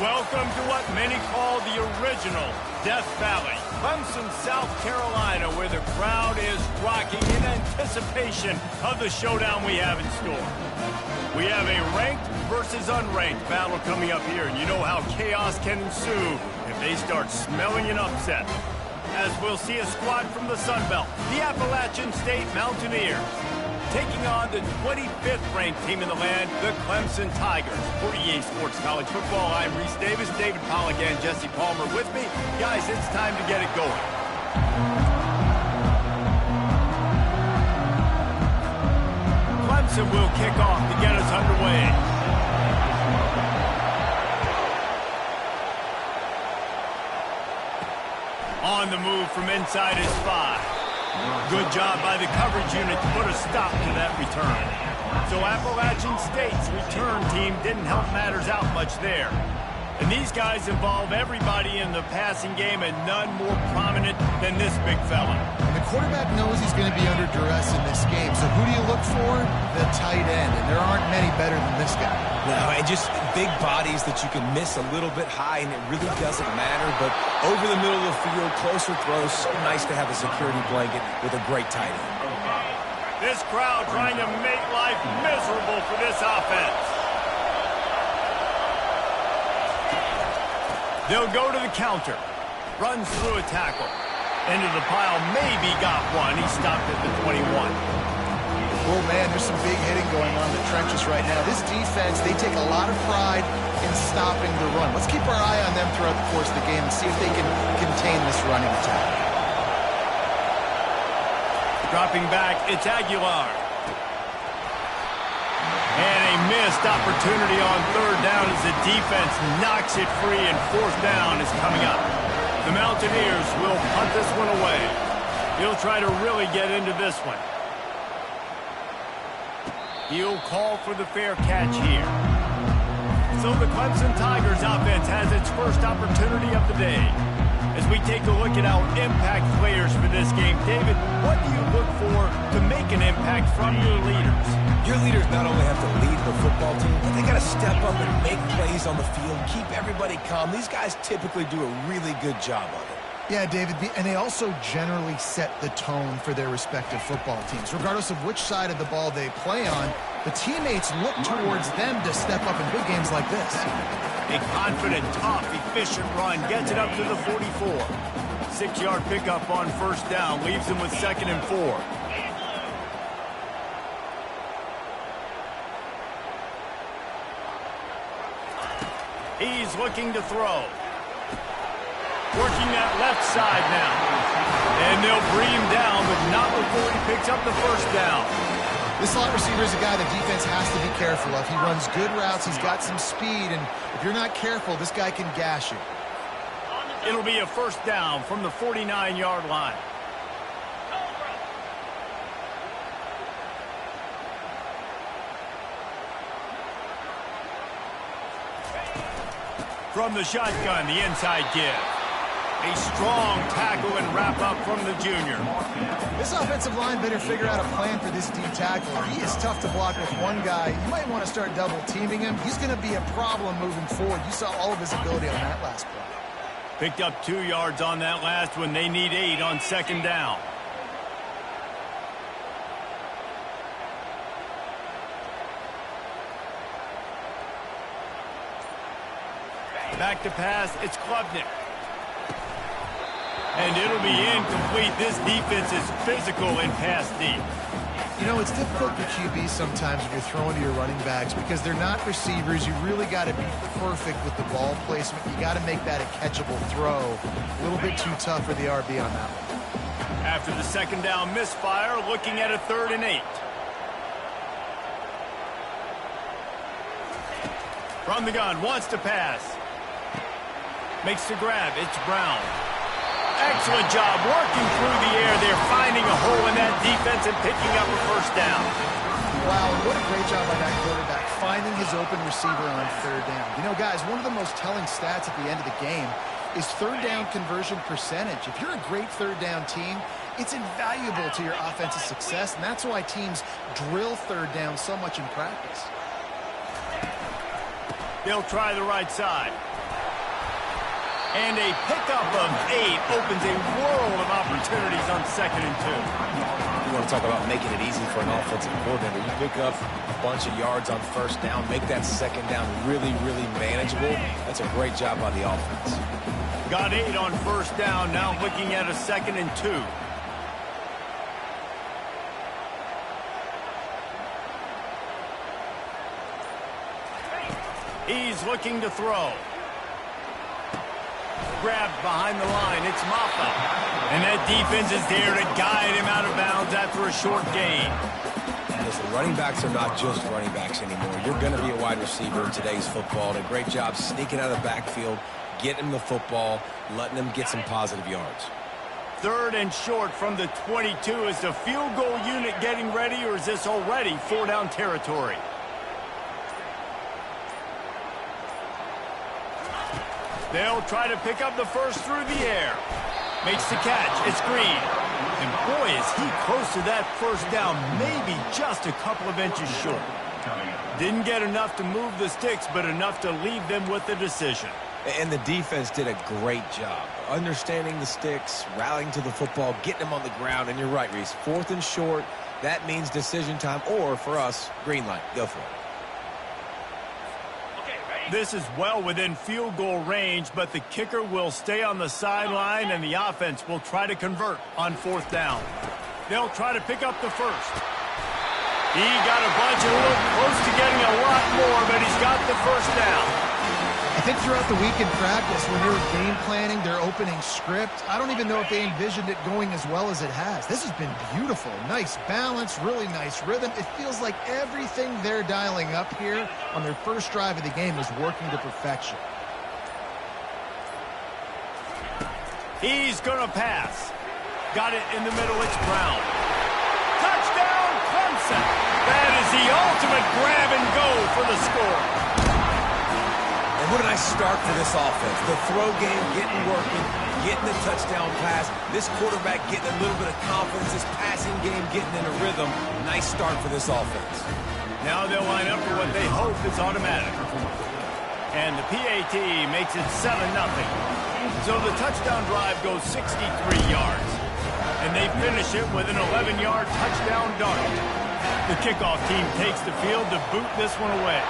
Welcome to what many call the original Death Valley, Clemson, South Carolina, where the crowd is rocking in anticipation of the showdown we have in store. We have a ranked versus unranked battle coming up here, and you know how chaos can ensue if they start smelling an upset. As we'll see a squad from the Sun Belt, the Appalachian State Mountaineers, taking on the 25th ranked team in the land, the Clemson Tigers. For EA Sports College Football, I'm Reese Davis, David Pollack, and Jesse Palmer with me. Guys, it's time to get it going. Clemson will kick off to get us underway. On the move from inside his 5. Good job by the coverage unit to put a stop to that return. So Appalachian State's return team didn't help matters out much there. And these guys involve everybody in the passing game, and none more prominent than this big fella. And the quarterback knows he's going to be under duress in this game. So who do you look for? The tight end. And there aren't many better than this guy. No, and just big bodies that you can miss a little bit high, and it really doesn't matter. But over the middle of the field, closer throws, so nice to have a security blanket with a great tight end. This crowd trying to make life miserable for this offense. They'll go to the counter. Runs through a tackle. Into the pile, maybe got one. He stopped at the 21. Oh, man, there's some big hitting going on in the trenches right now. This defense, they take a lot of pride in stopping the run. Let's keep our eye on them throughout the course of the game and see if they can contain this running attack. Dropping back, it's Aguilar. And a missed opportunity on third down as the defense knocks it free, and fourth down is coming up. The Mountaineers will punt this one away. He'll try to really get into this one. He'll call for the fair catch here. So the Clemson Tigers offense has its first opportunity of the day. As we take a look at our impact players for this game, David, what do you look for to make an impact from your leaders? Your leaders not only have to lead the football team, but they got to step up and make plays on the field, keep everybody calm. These guys typically do a really good job of it. Yeah, David, and they also generally set the tone for their respective football teams. Regardless of which side of the ball they play on, the teammates look towards them to step up in big games like this. A confident, tough, efficient run gets it up to the 44. 6-yard pickup on first down leaves him with 2nd and 4. He's looking to throw. Working that left side now. And they'll bring him down, but not before he picks up the first down. This slot receiver is a guy the defense has to be careful of. He runs good routes, he's got some speed, and if you're not careful, this guy can gash you. It'll be a first down from the 49-yard line. From the shotgun, the inside give. A strong tackle and wrap-up from the junior. This offensive line better figure out a plan for this D tackle. He is tough to block with one guy. You might want to start double-teaming him. He's going to be a problem moving forward. You saw all of his ability on that last play. Picked up 2 yards on that last one. They need 8 on 2nd down. Back to pass, it's Klubnik. And it'll be incomplete. This defense is physical and pass deep. You know, it's difficult for QBs sometimes when you're throwing to your running backs because they're not receivers. You really got to be perfect with the ball placement. You got to make that a catchable throw. A little bit too tough for the RB on that one. After the 2nd down misfire, looking at a 3rd and 8. From the gun, wants to pass. Makes the grab, it's Brown. Excellent job working through the air. They're finding a hole in that defense and picking up a first down. Wow, what a great job by that quarterback, finding his open receiver on 3rd down. You know, guys, one of the most telling stats at the end of the game is 3rd down conversion percentage. If you're a great 3rd down team, it's invaluable to your offensive success, and that's why teams drill 3rd down so much in practice. They'll try the right side. And a pickup of 8 opens a world of opportunities on 2nd and 2. You want to talk about making it easy for an offensive coordinator. You pick up a bunch of yards on 1st down, make that 2nd down really, really manageable. That's a great job by the offense. Got 8 on 1st down, now looking at a 2nd and 2. He's looking to throw. Grabbed behind the line. It's Maffa. And that defense is there to guide him out of bounds after a short gain. Listen, running backs are not just running backs anymore. You're going to be a wide receiver in today's football. And a great job sneaking out of the backfield, getting him the football, letting him get some positive yards. 3rd and short from the 22. Is the field goal unit getting ready, or is this already 4-down territory? They'll try to pick up the first through the air. Makes the catch. It's Green. And boy, is he close to that 1st down, maybe just a couple of inches short. Didn't get enough to move the sticks, but enough to leave them with the decision. And the defense did a great job understanding the sticks, rallying to the football, getting them on the ground. And you're right, Reese. 4th and short, that means decision time, or for us, green light. Go for it. This is well within field goal range, but the kicker will stay on the sideline, and the offense will try to convert on 4th down. They'll try to pick up the first. He got a bunch, a little close to getting a lot more, but he's got the 1st down. I think throughout the week in practice, when they were game planning their opening script, I don't even know if they envisioned it going as well as it has. This has been beautiful. Nice balance, really nice rhythm. It feels like everything they're dialing up here on their first drive of the game is working to perfection. He's going to pass. Got it in the middle. It's Brown. Touchdown, Clemson. That is the ultimate grab and go for the score. And what a nice start for this offense. The throw game getting working, getting the touchdown pass. This quarterback getting a little bit of confidence. This passing game getting in a rhythm. Nice start for this offense. Now they'll line up for what they hope is automatic. And the PAT makes it 7-0. So the touchdown drive goes 63 yards. And they finish it with an 11-yard touchdown dart. The kickoff team takes the field to boot this one away.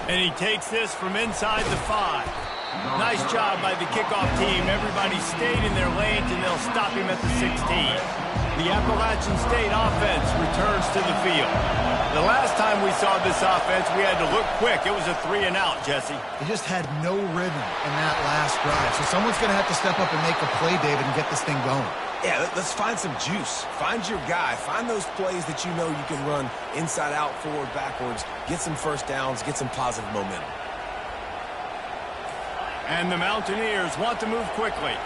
And he takes this from inside the 5. Nice job by the kickoff team. Everybody stayed in their lanes, and they'll stop him at the 16. The Appalachian State offense returns to the field. The last time we saw this offense, we had to look quick. It was a 3-and-out, Jesse. They just had no rhythm in that last drive. So someone's going to have to step up and make a play, David, and get this thing going. Yeah, let's find some juice. Find your guy. Find those plays that you know you can run inside out, forward, backwards. Get some 1st downs. Get some positive momentum. And the Mountaineers want to move quickly.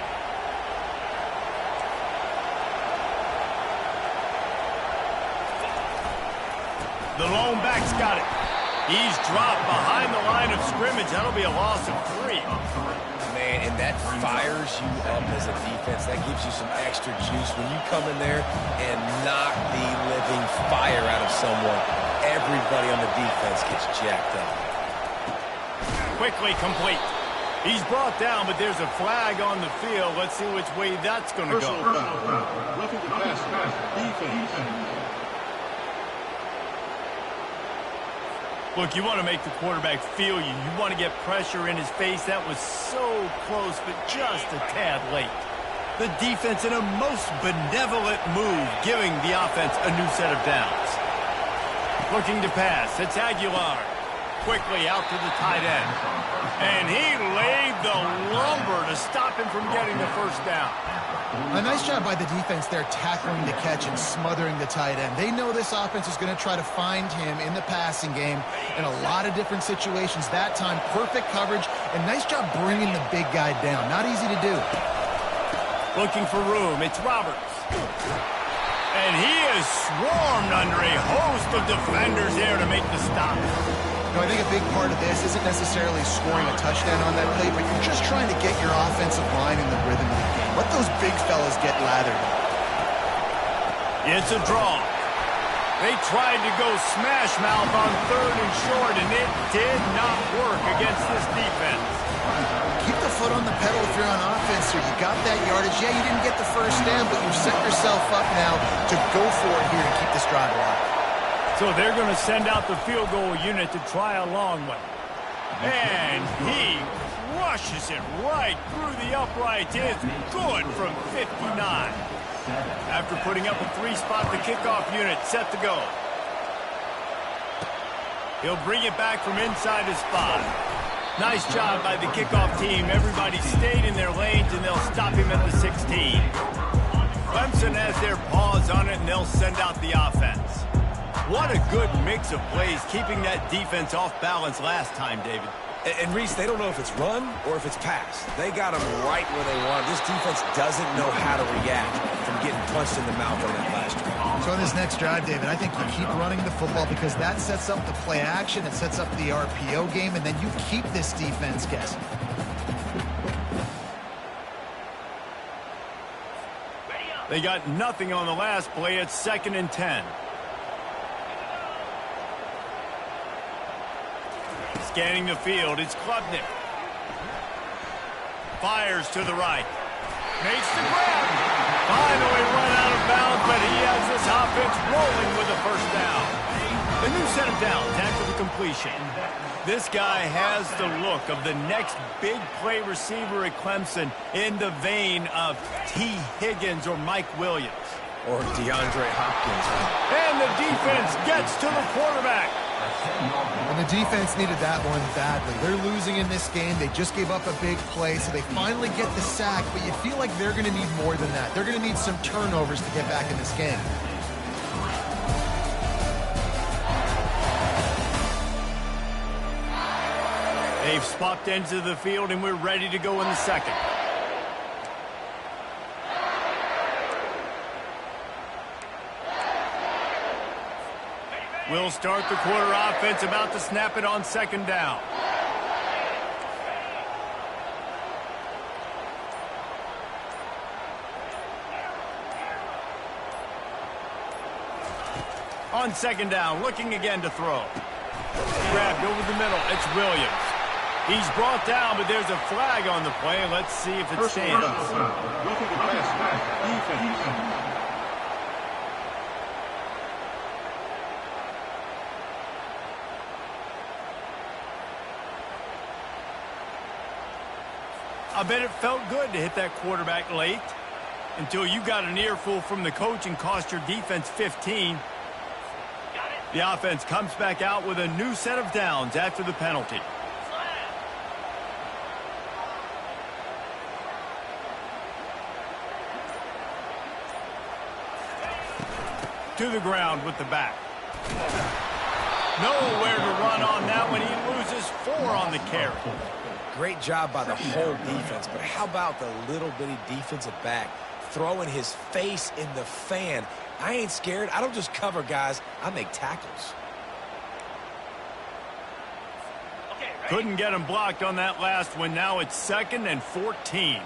The lone back's got it. He's dropped behind the line of scrimmage. That'll be a loss of 3. Man, and that fires you up as a defense. That gives you some extra juice. When you come in there and knock the living fire out of someone, everybody on the defense gets jacked up. Quickly complete. He's brought down, but there's a flag on the field. Let's see which way that's going to go. Roughing the pass, defense. Look, you want to make the quarterback feel you. You want to get pressure in his face. That was so close, but just a tad late. The defense in a most benevolent move, giving the offense a new set of downs. Looking to pass. It's Aguilar. Quickly out to the tight end. And he laid the lumber to stop him from getting the 1st down. A nice job by the defense there tackling the catch and smothering the tight end. They know this offense is going to try to find him in the passing game in a lot of different situations. That time, perfect coverage, and nice job bringing the big guy down. Not easy to do. Looking for room. It's Roberts. And he is swarmed under a host of defenders there to make the stop. I think a big part of this isn't necessarily scoring a touchdown on that play, but you're just trying to get your offensive line in the rhythm of the game. Let those big fellas get lathered. It's a draw. They tried to go smash mouth on 3rd and short, and it did not work against this defense. Keep the foot on the pedal if you're on offense here. You got that yardage. Yeah, you didn't get the first down, but you've set yourself up now to go for it here to keep this drive alive. So they're going to send out the field goal unit to try a long one. And he rushes it right through the uprights. It's good from 59. After putting up a 3-spot, the kickoff unit set to go. He'll bring it back from inside his spot. Nice job by the kickoff team. Everybody stayed in their lanes, and they'll stop him at the 16. Clemson has their paws on it, and they'll send out the offense. What a good mix of plays, keeping that defense off balance last time, David. And Reese, they don't know if it's run or if it's pass. They got them right where they want. This defense doesn't know how to react from getting punched in the mouth on that last drive. So on this next drive, David, I think you keep running the football because that sets up the play action, it sets up the RPO game, and then you keep this defense guessing. They got nothing on the last play. It's 2nd and 10. Scanning the field, it's Klubnik. Fires to the right. Makes the grab. Finally run out of bounds, but he has this offense rolling with a first down. The new set of downs after the completion. This guy has the look of the next big play receiver at Clemson in the vein of T. Higgins or Mike Williams. Or DeAndre Hopkins. And the defense gets to the quarterback. And the defense needed that one badly. They're losing in this game. They just gave up a big play, so they finally get the sack, but you feel like they're going to need more than that. They're going to need some turnovers to get back in this game. They've swapped ends of the field, and we're ready to go in the second. We'll start the quarter offense, about to snap it on 2nd down. On 2nd down, looking again to throw. Grabbed over the middle, it's Williams. He's brought down, but there's a flag on the play. Let's see if it stands. Roughing the pass. Defense. I bet it felt good to hit that quarterback late until you got an earful from the coach and cost your defense 15. The offense comes back out with a new set of downs after the penalty. To the ground with the back. Nowhere to run on that one. He loses 4 on the carry. Great job by the whole defense, but how about the little bitty defensive back throwing his face in the fan? I ain't scared. I don't just cover guys. I make tackles. Couldn't get him blocked on that last one. Now it's 2nd and 14.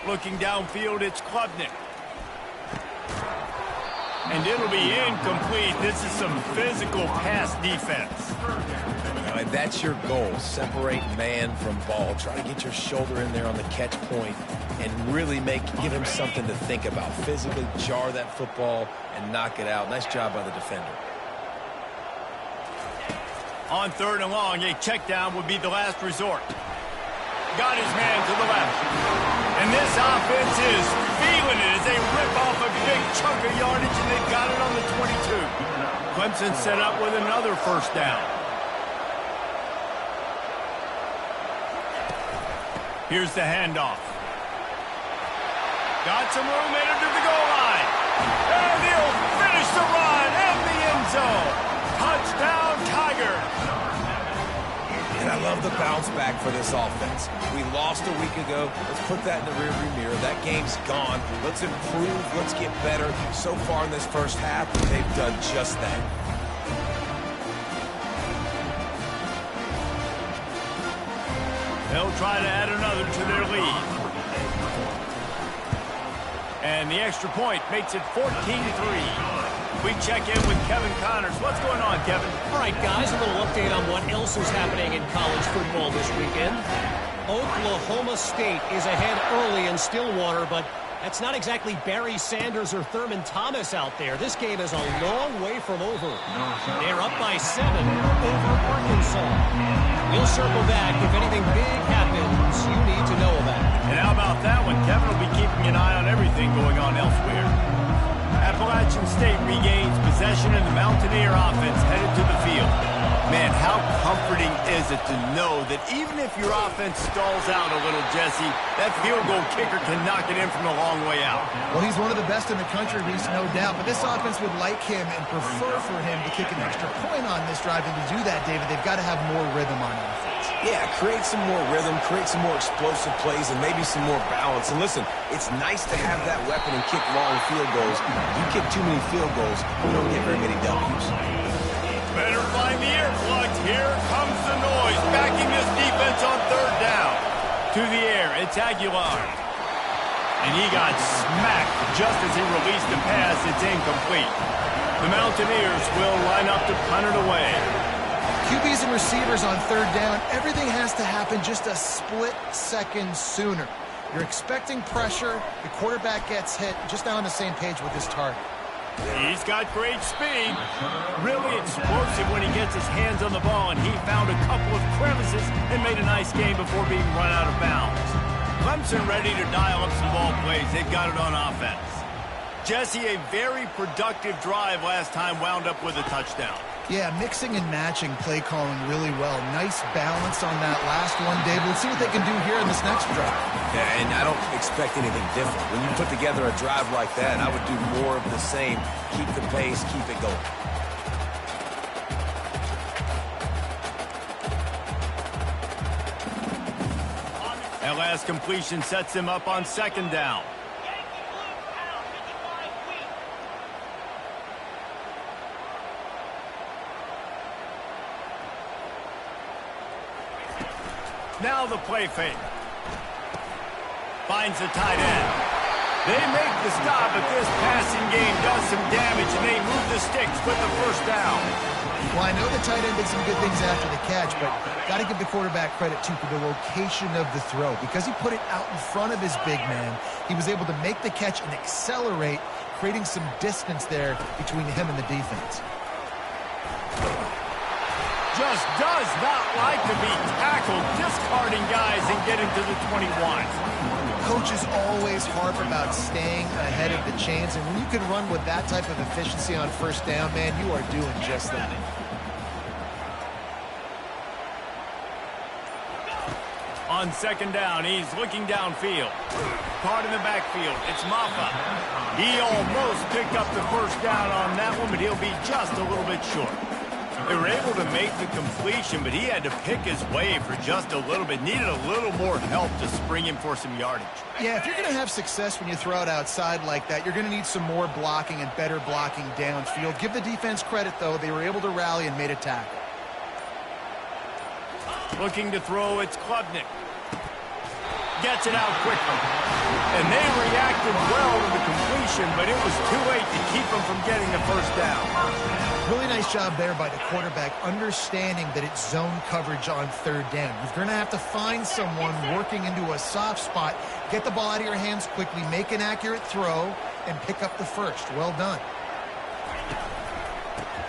Looking downfield, it's Klubnik. And it'll be incomplete. This is some physical pass defense. And that's your goal. Separate man from ball. Try to get your shoulder in there on the catch point and really give him something to think about. Physically jar that football and knock it out. Nice job by the defender. On 3rd and long, a check down would be the last resort. Got his man to the left. And this offense is feeling it as they rip off a big chunk of yardage, and they've got it on the 22. Clemson set up with another first down. Here's the handoff. Got some room headed to the goal line. And he'll finish the run in the end zone. Touchdown, Tigers. And I love the bounce back for this offense. We lost a week ago. Let's put that in the rearview mirror. That game's gone. Let's improve. Let's get better. So far in this first half, they've done just that. They'll try to add another to their lead. And the extra point makes it 14-3. We check in with Kevin Connors. What's going on, Kevin? All right, guys, a little update on what else is happening in college football this weekend. Oklahoma State is ahead early in Stillwater, but that's not exactly Barry Sanders or Thurman Thomas out there. This game is a long way from over. They're up by 7 over Arkansas. We'll circle back if anything big happens you need to know about. And how about that one? Kevin will be keeping an eye on everything going on elsewhere. Appalachian State regains possession and the Mountaineer offense headed to the field. Man, how comforting is it to know that even if your offense stalls out a little, Jesse, that field goal kicker can knock it in from a long way out. Well, he's one of the best in the country, Reese, no doubt. But this offense would like him and prefer for him to kick an extra point on this drive. And to do that, David, they've got to have more rhythm on offense. Yeah, create some more rhythm, create some more explosive plays, and maybe some more balance. And listen, it's nice to have that weapon and kick long field goals. You kick too many field goals, you don't get very many W's. Better find the earplugs. Here comes the noise, backing this defense on third down. To the air, it's Aguilar. And he got smacked just as he released the pass. It's incomplete. The Mountaineers will line up to punt it away. QBs and receivers on third down, everything has to happen just a split second sooner. You're expecting pressure, the quarterback gets hit, just now on the same page with his target. He's got great speed, really explosive when he gets his hands on the ball, and he found a couple of crevices and made a nice game before being run out of bounds. Clemson ready to dial up some ball plays. They've got it on offense. Jesse, a very productive drive last time wound up with a touchdown. Yeah, mixing and matching play calling really well. Nice balance on that last one, David. Let's see what they can do here in this next drive. Yeah, and I don't expect anything different. When you put together a drive like that, I would do more of the same. Keep the pace, keep it going. That last completion sets him up on second down. Now the play fake. Finds the tight end. They make the stop, but this passing game does some damage, and they move the sticks with the first down. Well, I know the tight end did some good things after the catch, but got to give the quarterback credit, too, for the location of the throw. Because he put it out in front of his big man, he was able to make the catch and accelerate, creating some distance there between him and the defense. Just does not like to be tackled, discarding guys and getting to the 21. Coaches always harp about staying ahead of the chains, and when you can run with that type of efficiency on first down, man, you are doing just that. On second down, he's looking downfield. Caught in the backfield, it's Maffa. He almost picked up the first down on that one, but he'll be just a little bit short. They were able to make the completion, but he had to pick his way for just a little bit. Needed a little more help to spring him for some yardage. Yeah, if you're going to have success when you throw it outside like that, you're going to need some more blocking and better blocking downfield. Give the defense credit, though. They were able to rally and made a tackle. Looking to throw, it's Klubnik. Gets it out quickly. And they reacted well to the completion, but it was too late to keep them from getting the first down. Really nice job there by the quarterback, understanding that it's zone coverage on third down. You're going to have to find someone working into a soft spot, get the ball out of your hands quickly, make an accurate throw, and pick up the first. Well done.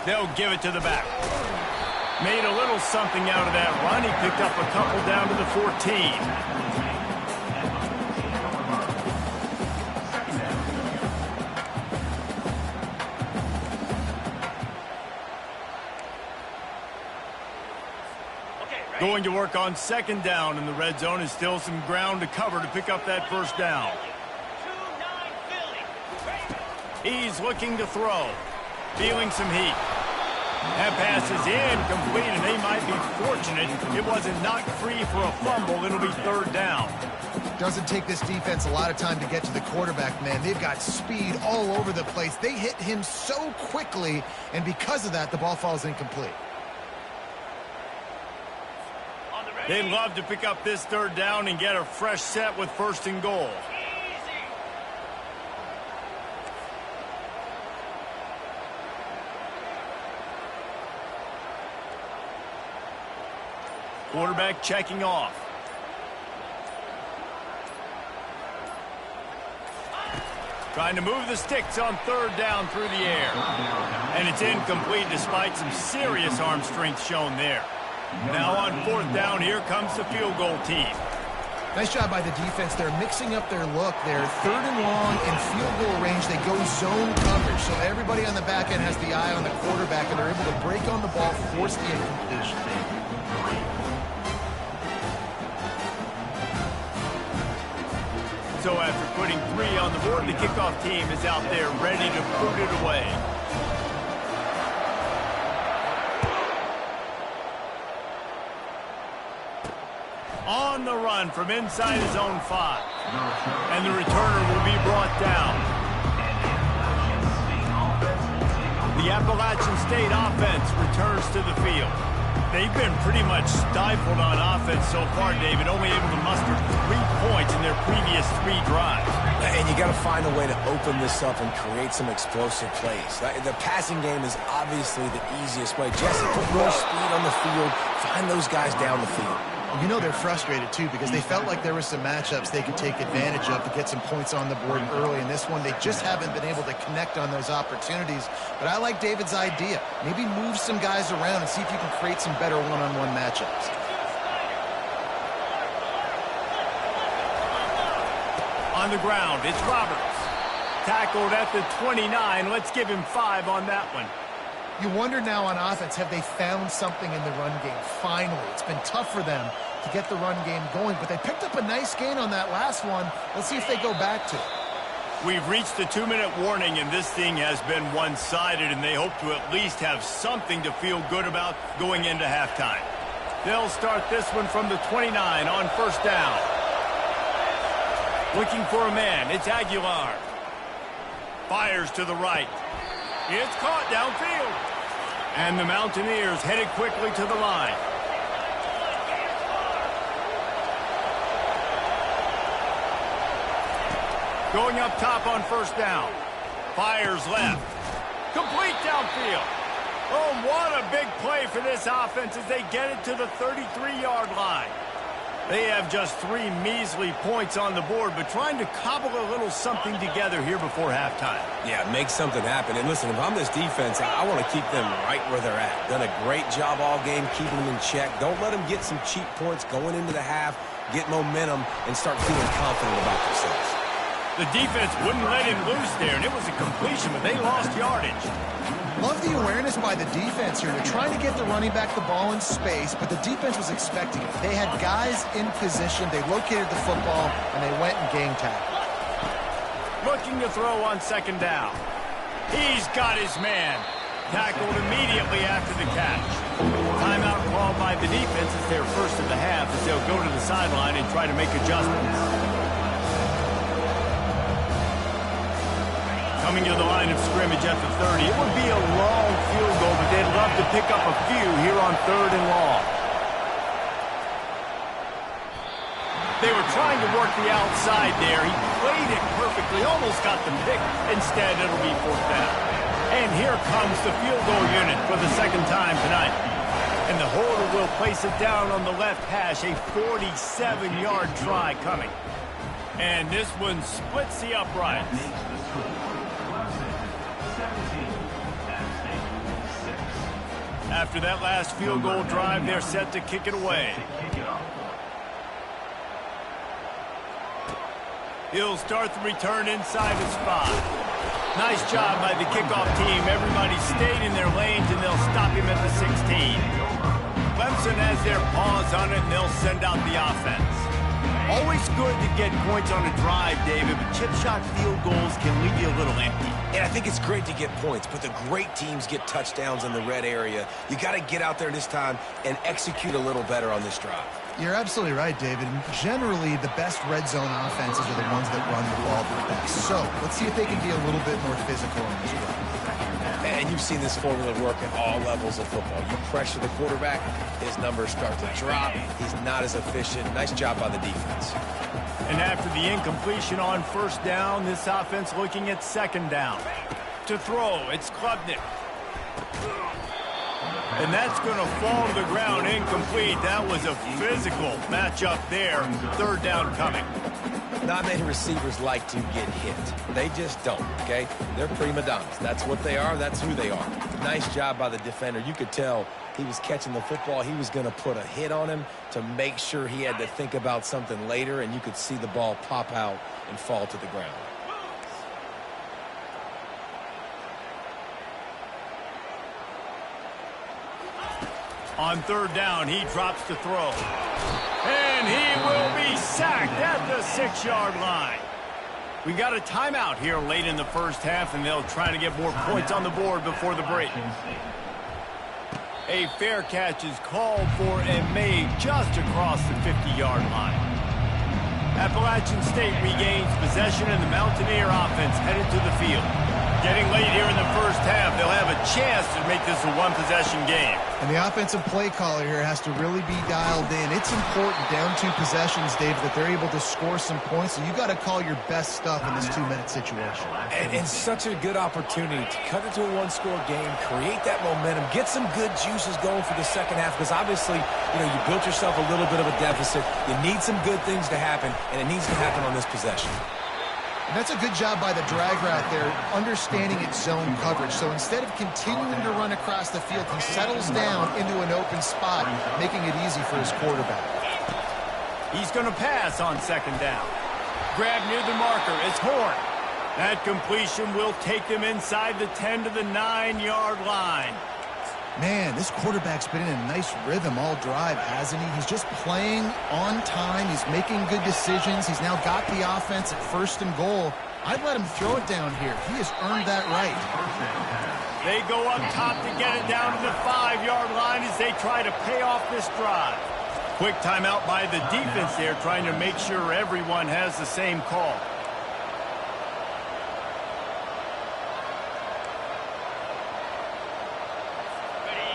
They'll give it to the back. Made a little something out of that run. He picked up a couple down to the 14. Going to work on second down, and the red zone is still some ground to cover to pick up that first down. He's looking to throw. Feeling some heat. That pass is incomplete, and they might be fortunate it wasn't knocked free for a fumble. It'll be third down. Doesn't take this defense a lot of time to get to the quarterback, man. They've got speed all over the place. They hit him so quickly, and because of that, the ball falls incomplete. They'd love to pick up this third down and get a fresh set with first and goal. Quarterback checking off. Trying to move the sticks on third down through the air. And it's incomplete despite some serious arm strength shown there. Now on fourth down, here comes the field goal team. Nice job by the defense. They're mixing up their look. They're third and long in field goal range. They go zone coverage. So everybody on the back end has the eye on the quarterback, and they're able to break on the ball, force the incompletion. So after putting 3 on the board, the kickoff team is out there ready to put it away. On the run from inside his own 5. And the returner will be brought down. The Appalachian State offense returns to the field. They've been pretty much stifled on offense so far, David, only able to muster 3 points in their previous 3 drives. And you got to find a way to open this up and create some explosive plays. The passing game is obviously the easiest way. Jesse, put more speed on the field, find those guys down the field. You know they're frustrated, too, because they felt like there were some matchups they could take advantage of to get some points on the board early. In this one, they just haven't been able to connect on those opportunities. But I like David's idea. Maybe move some guys around and see if you can create some better one-on-one matchups. On the ground, it's Roberts. Tackled at the 29. Let's give him 5 on that one. You wonder now on offense, have they found something in the run game? Finally, it's been tough for them to get the run game going, but they picked up a nice gain on that last one. Let's see if they go back to it. We've reached the 2-minute warning, and this thing has been one-sided, and they hope to at least have something to feel good about going into halftime. They'll start this one from the 29 on first down. Looking for a man, it's Aguilar. Fires to the right. It's caught downfield. And the Mountaineers headed quickly to the line. Going up top on first down. Fires left. Complete downfield. Oh, what a big play for this offense as they get it to the 33-yard line. They have just 3 measly points on the board, but trying to cobble a little something together here before halftime. Yeah, make something happen. And listen, if I'm this defense, I want to keep them right where they're at. Done a great job all game keeping them in check. Don't let them get some cheap points going into the half, get momentum, and start feeling confident about themselves. The defense wouldn't let him loose there, and it was a completion, but they lost yardage. Love the awareness by the defense here. They're trying to get the running back the ball in space, but the defense was expecting it. They had guys in position. They located the football, and they went and gang tackled. Looking to throw on second down. He's got his man. Tackled immediately after the catch. Timeout called by the defense as their first of the half as they'll go to the sideline and try to make adjustments. Coming to the line of scrimmage at the 30. It would be a long field goal, but they'd love to pick up a few here on third and long. They were trying to work the outside there. He played it perfectly, almost got the pick. Instead, it'll be fourth down. And here comes the field goal unit for the second time tonight. And the holder will place it down on the left hash, a 47-yard try coming. And this one splits the uprights. After that last field goal drive, they're set to kick it away. He'll start the return inside his spot. Nice job by the kickoff team. Everybody stayed in their lanes, and they'll stop him at the 16. Clemson has their paws on it, and they'll send out the offense. Always good to get points on a drive, David, but chip shot field goals can leave you a little empty. And I think it's great to get points, but the great teams get touchdowns in the red area. You got to get out there this time and execute a little better on this drive. You're absolutely right, David. Generally, the best red zone offenses are the ones that run the ball the best. So let's see if they can be a little bit more physical on this drive. And you've seen this formula work at all levels of football. You pressure the quarterback, his numbers start to drop. He's not as efficient. Nice job by the defense. And after the incompletion on first down, this offense looking at second down. To throw, it's Klubnik. And that's going to fall to the ground incomplete. That was a physical matchup there. Third down coming. Not many receivers like to get hit. They just don't, okay? They're prima donnas. That's what they are. That's who they are. Nice job by the defender. You could tell he was catching the football. He was going to put a hit on him to make sure he had to think about something later, and you could see the ball pop out and fall to the ground. On third down, he drops to throw. And he will be sacked at the 6-yard line. We got a timeout here late in the first half, and they'll try to get more points on the board before the break. A fair catch is called for and made just across the 50-yard line. Appalachian State regains possession, and the Mountaineer offense headed to the field. Getting late here in the first half, they'll have a chance to make this a one-possession game. And the offensive play caller here has to really be dialed in. It's important down 2 possessions, Dave, that they're able to score some points. And you got to call your best stuff in this 2-minute situation. And such a good opportunity to cut it to a 1-score game, create that momentum, get some good juices going for the second half. Because obviously, you know, you built yourself a little bit of a deficit. You need some good things to happen, and it needs to happen on this possession. And that's a good job by the drag route there, understanding its zone coverage. So instead of continuing to run across the field, he settles down into an open spot, making it easy for his quarterback. He's going to pass on second down. Grab near the marker. It's Horn. That completion will take them inside the 10 to the 9-yard line. Man, this quarterback's been in a nice rhythm all drive, hasn't he? He's just playing on time. He's making good decisions. He's now got the offense at 1st and goal. I'd let him throw it down here. He has earned that right. They go up top to get it down to the 5-yard line as they try to pay off this drive. Quick timeout by the defense there, trying to make sure everyone has the same call.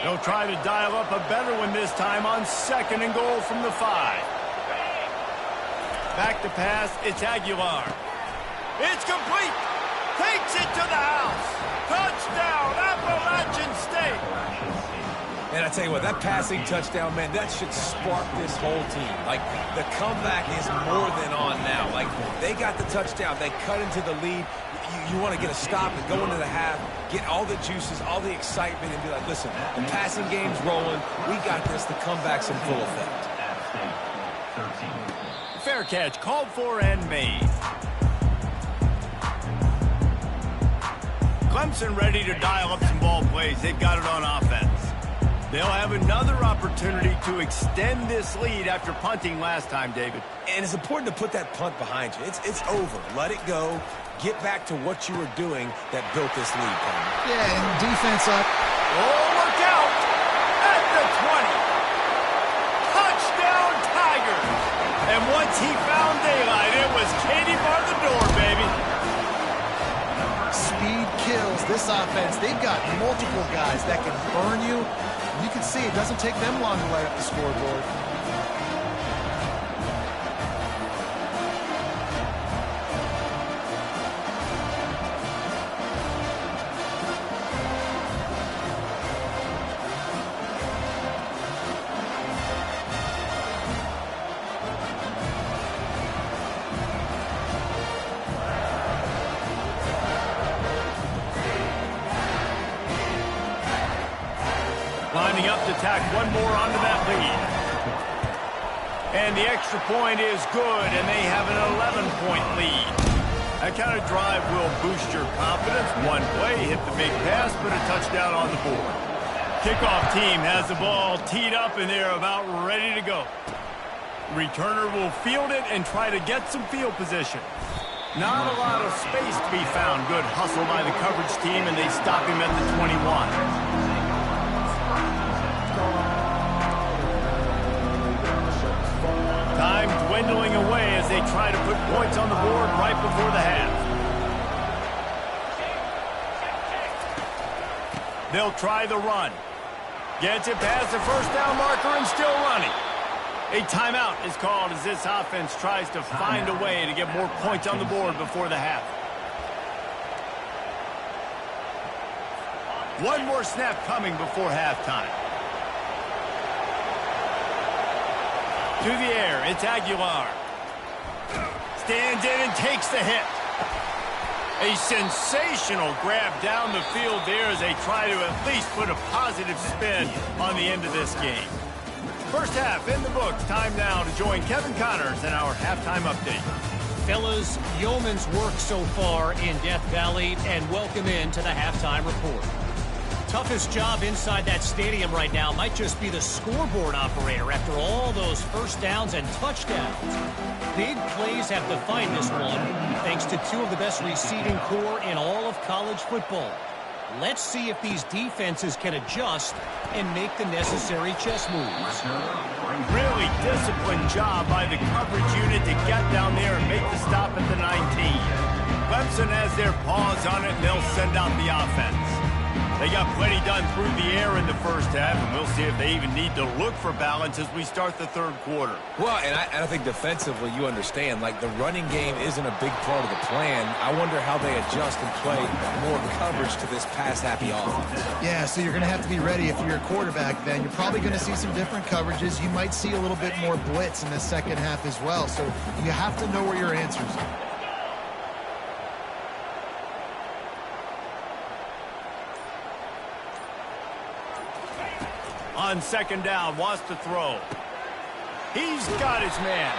They'll try to dial up a better one this time on 2nd and goal from the 5. Back to pass, it's Aguilar. It's complete. Takes it to the house. Touchdown, Appalachian State. And I tell you what, that passing touchdown, man, that should spark this whole team. Like, the comeback is more than on now. Like, they got the touchdown. They cut into the lead. You want to get a stop and go into the half, get all the juices, all the excitement, and be like, listen, the passing game's rolling. We got this. The comeback's in full effect. Fair catch called for and made. Clemson ready to dial up some ball plays. They've got it on offense. They'll have another opportunity to extend this lead after punting last time, David. And it's important to put that punt behind you. It's over. Let it go. Get back to what you were doing that built this lead. Yeah, and defense up. Oh, look out! At the 20. Touchdown, Tigers! And once he found daylight, it was Katie bar the door, baby. Speed kills this offense. They've got multiple guys that can burn you. You can see it doesn't take them long to light up the scoreboard. Lining up to tack one more onto that lead. And the extra point is good, and they have an 11-point lead. That kind of drive will boost your confidence. One play, hit the big pass, put a touchdown on the board. Kickoff team has the ball teed up, and they're about ready to go. Returner will field it and try to get some field position. Not a lot of space to be found. Good hustle by the coverage team, and they stop him at the 21. Time dwindling away as they try to put points on the board right before the half. They'll try the run. Gets it past the first down marker and still running. A timeout is called as this offense tries to find a way to get more points on the board before the half. One more snap coming before halftime. Through the air, it's Aguilar. Stands in and takes the hit. A sensational grab down the field there as they try to at least put a positive spin on the end of this game. First half in the books. Time now to join Kevin Connors in our halftime update. Fellas, yeoman's work so far in Death Valley, and welcome in to the halftime report. Toughest job inside that stadium right now might just be the scoreboard operator after all those first downs and touchdowns. Big plays have defined this one thanks to two of the best receiving core in all of college football. Let's see if these defenses can adjust and make the necessary chess moves. Really disciplined job by the coverage unit to get down there and make the stop at the 19. Clemson has their paws on it, and they'll send out the offense. They got plenty done through the air in the first half, and we'll see if they even need to look for balance as we start the third quarter. Well, and I think defensively, you understand, like the running game isn't a big part of the plan. I wonder how they adjust and play more coverage to this pass-happy offense. Yeah, so you're going to have to be ready if you're a quarterback, then. You're probably going to see some different coverages. You might see a little bit more blitz in the second half as well, so you have to know where your answers are. On second down, wants to throw. He's got his man.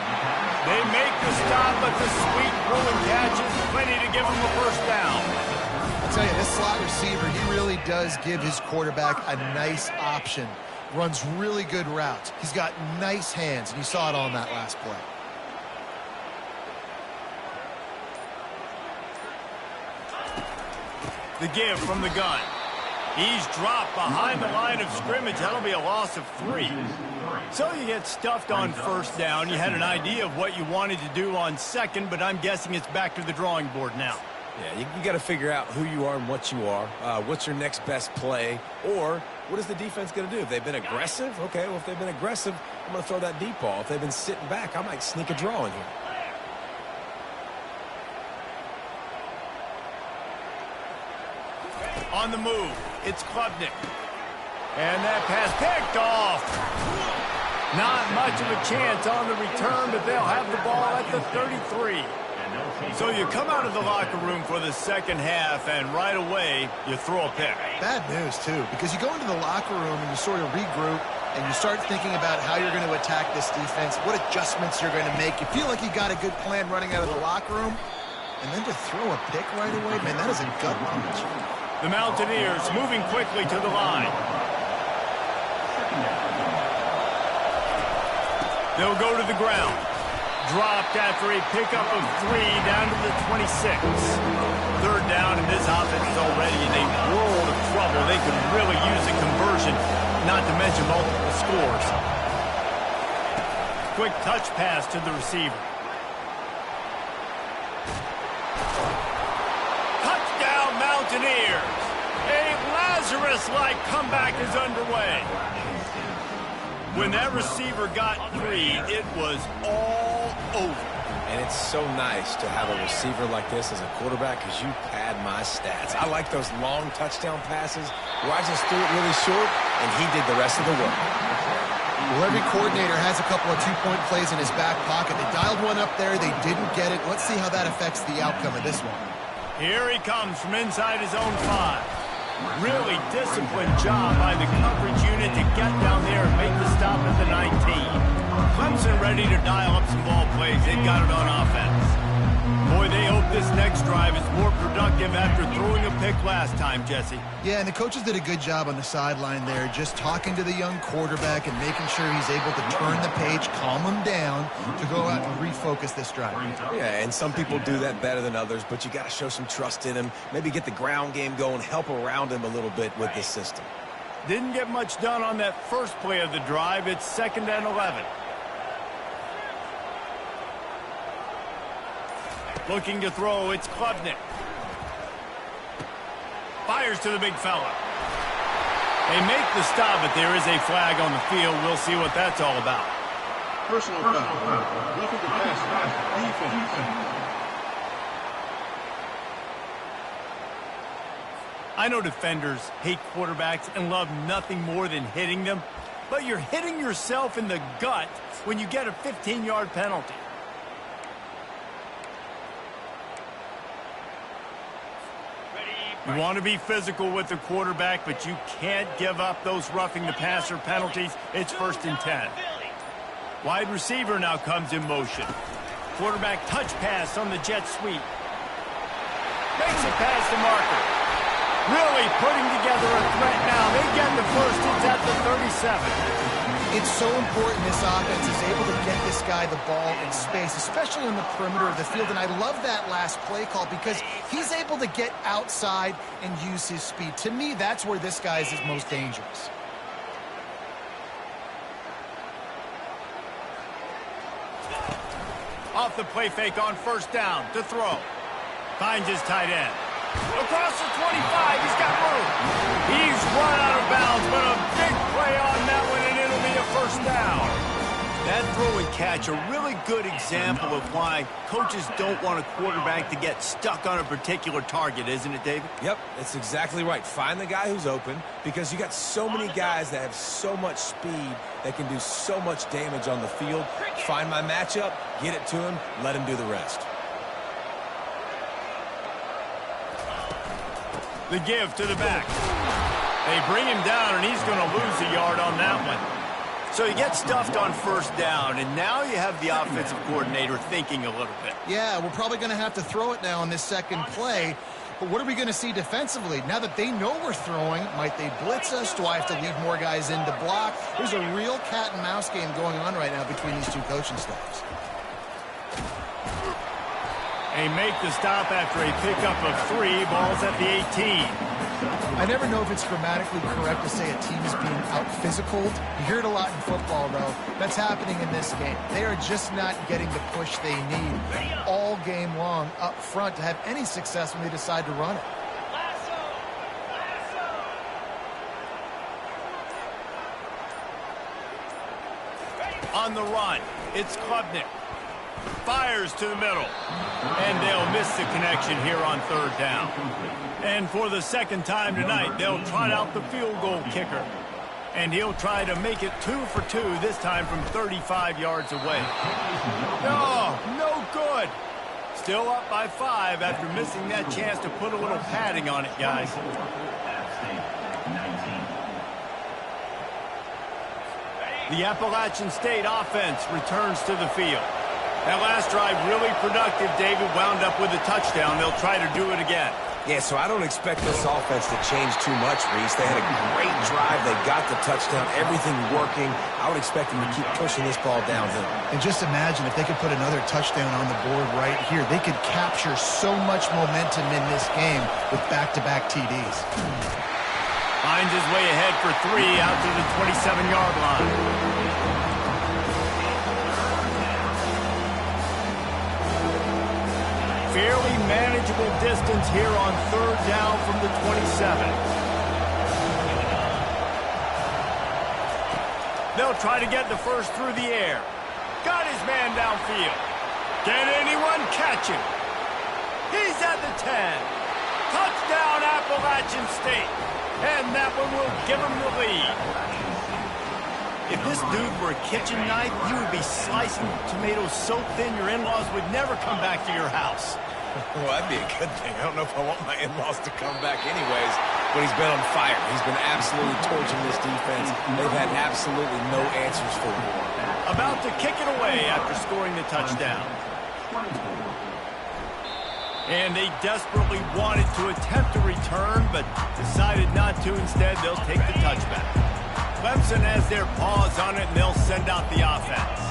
They make the stop, but the sweet Bruin catches plenty to give him a first down. I'll tell you, this slot receiver, he really does give his quarterback a nice option. Runs really good routes. He's got nice hands, and you saw it all in that last play. The give from the gun. He's dropped behind the line of scrimmage. That'll be a loss of 3. So you get stuffed on first down. You had an idea of what you wanted to do on second, but I'm guessing it's back to the drawing board now. Yeah, you got to figure out who you are and what you are. What's your next best play? Or what is the defense going to do? If they've been aggressive, okay, well, if they've been aggressive, I'm going to throw that deep ball. If they've been sitting back, I might sneak a draw in here. On the move, it's Klubnik. And that pass picked off. Not much of a chance on the return, but they'll have the ball at the 33. So you come out of the locker room for the second half, and right away, you throw a pick. Bad news, too, because you go into the locker room and you sort of regroup, and you start thinking about how you're going to attack this defense, what adjustments you're going to make. You feel like you got a good plan running out of the locker room, and then to throw a pick right away, man, that is a gut punch. The Mountaineers moving quickly to the line. They'll go to the ground. Dropped after a pickup of 3 down to the 26. Third down, and this offense is already in a world of trouble. They could really use a conversion, not to mention multiple scores. Quick touch pass to the receiver. Touchdown, Mountaineers! A Lazarus-like comeback is underway. When that receiver got 3, it was all over. And it's so nice to have a receiver like this as a quarterback because you pad my stats. I like those long touchdown passes where I just threw it really short and he did the rest of the work. Well, every coordinator has a couple of two-point plays in his back pocket. They dialed one up there. They didn't get it. Let's see how that affects the outcome of this one. Here he comes from inside his own 5. Really disciplined job by the coverage unit to get down there and make the stop at the 19. Clemson ready to dial up some ball plays. They've got it on offense. Boy, they hope this next drive is more productive after throwing a pick last time, Jesse. Yeah, and the coaches did a good job on the sideline there, just talking to the young quarterback and making sure he's able to turn the page, calm him down to go out and refocus this drive. Yeah, and some people do that better than others, but you got to show some trust in him, maybe get the ground game going, help around him a little bit with this system. Didn't get much done on that first play of the drive. It's 2nd and 11. Looking to throw, it's Klubnik. Fires to the big fella. They make the stop, but there is a flag on the field. We'll see what that's all about. Personal foul. Roughing the pass. Defense. I know defenders hate quarterbacks and love nothing more than hitting them, but you're hitting yourself in the gut when you get a 15-yard penalty. You want to be physical with the quarterback, but you can't give up those roughing the passer penalties. It's 1st and 10. Wide receiver now comes in motion. Quarterback touch pass on the jet sweep. Makes it past the marker. Really putting together a threat now. They get the first. It's at the 37. It's so important this offense is able to get this guy the ball in space, especially on the perimeter of the field. And I love that last play call because he's able to get outside and use his speed. To me, that's where this guy is his most dangerous. Off the play fake on 1st down to throw. Finds his tight end. Across the 25, he's got room. He's run out of bounds, but a big play on that one, and it'll be a 1st down. That throw and catch, a really good example of why coaches don't want a quarterback to get stuck on a particular target, isn't it, David? Yep, that's exactly right. Find the guy who's open because you got so many guys that have so much speed that can do so much damage on the field. Find my matchup, get it to him, let him do the rest. The give to the back. They bring him down, and he's going to lose a yard on that one. So you get stuffed on 1st down, and now you have the offensive coordinator thinking a little bit. Yeah, we're probably going to have to throw it now on this 2nd play. But what are we going to see defensively? Now that they know we're throwing, might they blitz us? Do I have to leave more guys in to block? There's a real cat and mouse game going on right now between these two coaching staffs. They make the stop after a pickup of 3. Ball's at the 18. I never know if it's grammatically correct to say a team is being out-physicaled. You hear it a lot in football, though. That's happening in this game. They are just not getting the push they need all game long up front to have any success when they decide to run it. On the run, it's Klubnik. Fires to the middle. And they'll miss the connection here on 3rd down. And for the 2nd time tonight, they'll trot out the field goal kicker. And he'll try to make it 2 for 2, this time from 35 yards away. No good. Still up by 5 after missing that chance to put a little padding on it, guys. The Appalachian State offense returns to the field. That last drive really productive. David wound up with a touchdown. They'll try to do it again. Yeah, so I don't expect this offense to change too much, Reese. They had a great drive. They got the touchdown. Everything working. I would expect them to keep pushing this ball downhill. And just imagine if they could put another touchdown on the board right here. They could capture so much momentum in this game with back-to-back TDs. Finds his way ahead for 3 out to the 27-yard line. Fairly manageable distance here on 3rd down from the 27. They'll try to get the first through the air. Got his man downfield. Can anyone catch him? He's at the 10. Touchdown, Appalachian State. And that one will give him the lead. If this dude were a kitchen knife, you would be slicing tomatoes so thin your in-laws would never come back to your house. Well, that'd be a good thing. I don't know if I want my in-laws to come back anyways, but he's been on fire. He's been absolutely torching this defense. They've had absolutely no answers for him. About to kick it away after scoring the touchdown. And they desperately wanted to attempt a return, but decided not to. Instead, they'll take the touchback. Clemson has their paws on it, and they'll send out the offense.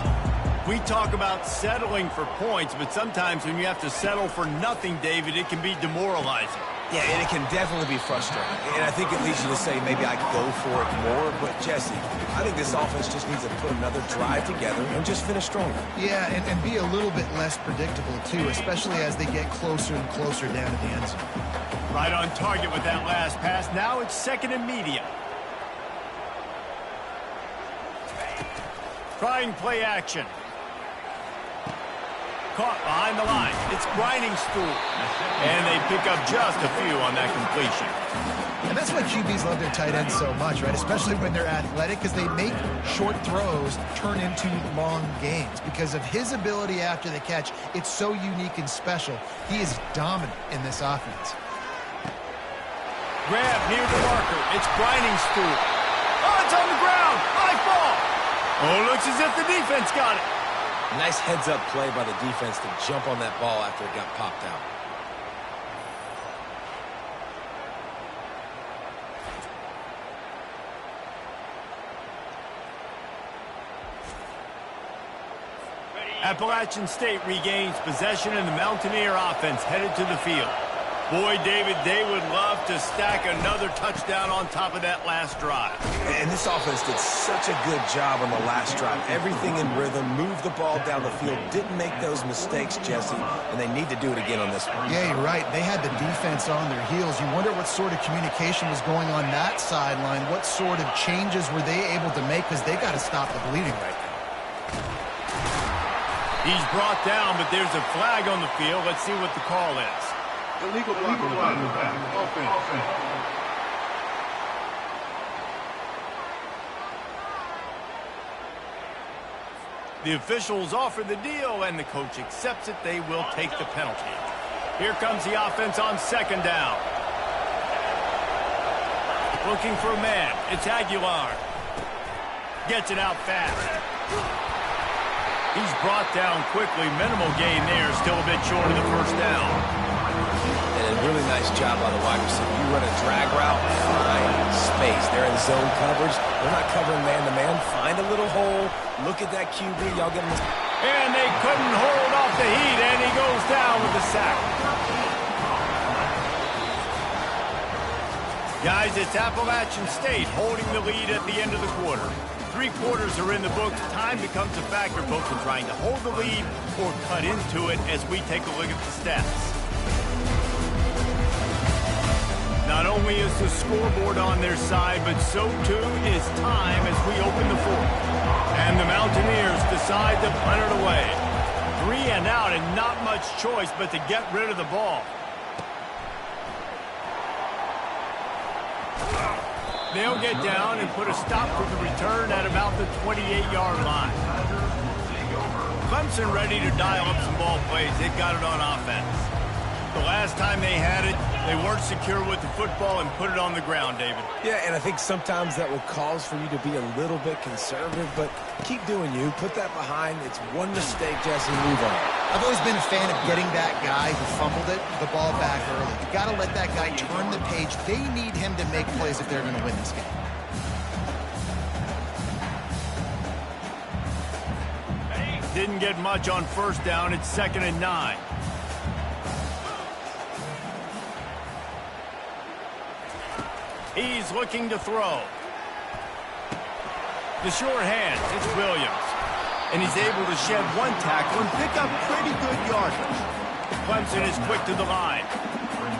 We talk about settling for points, but sometimes when you have to settle for nothing, David, it can be demoralizing. Yeah, and it can definitely be frustrating. And I think it leads you to say maybe I could go for it more. But, Jesse, I think this offense just needs to put another drive together and just finish stronger. Yeah, and be a little bit less predictable, too, especially as they get closer and closer down to the end zone. Right on target with that last pass. Now it's 2nd and medium. Trying play action. Caught behind the line. It's grinding stool. And they pick up just a few on that completion. And that's why QBs love their tight ends so much, right? Especially when they're athletic, because they make short throws turn into long gains. Because of his ability after the catch, it's so unique and special. He is dominant in this offense. Grab near the marker. It's grinding stool. Oh, it's on the ground. High ball. Oh, looks as if the defense got it. Nice heads-up play by the defense to jump on that ball after it got popped out. Appalachian State regains possession and the Mountaineer offense headed to the field. Boy, David, they would love to stack another touchdown on top of that last drive. And this offense did such a good job on the last drive. Everything in rhythm, moved the ball down the field, didn't make those mistakes, Jesse, and they need to do it again on this one. Yeah, you're right. They had the defense on their heels. You wonder what sort of communication was going on that sideline. What sort of changes were they able to make, because they got to stop the bleeding right now. He's brought down, but there's a flag on the field. Let's see what the call is. Illegal block on the back. Offense. The officials offer the deal, and the coach accepts it. They will take the penalty. Here comes the offense on second down. Looking for a man. It's Aguilar. Gets it out fast. He's brought down quickly. Minimal gain there. Still a bit short of the first down. And a really nice job by the wide receiver. You run a drag route, find space. They're in zone coverage. They're not covering man-to-man. Find a little hole. Look at that QB. Y'all get him. And they couldn't hold off the heat, and he goes down with the sack. Guys, it's Appalachian State holding the lead at the end of the quarter. 3 quarters are in the books. Time becomes a factor, both in trying to hold the lead or cut into it as we take a look at the stats. Not only is the scoreboard on their side, but so too is time as we open the fourth. And the Mountaineers decide to punt it away. 3 and out and not much choice but to get rid of the ball. They'll get down and put a stop to the return at about the 28-yard line. Clemson ready to dial up some ball plays. They've got it on offense. The last time they had it, they weren't secure with the football and put it on the ground, David. Yeah, and I think sometimes that will cause for you to be a little bit conservative, but keep doing you. Put that behind. It's one mistake, Jesse. Move on. I've always been a fan of getting that guy who fumbled it, the ball back early. You got to let that guy turn the page. They need him to make plays if they're going to win this game. Didn't get much on first down. It's 2nd and 9. He's looking to throw. The short hands, it's Williams. And he's able to shed 1 tackle and pick up pretty good yardage. Clemson is quick to the line.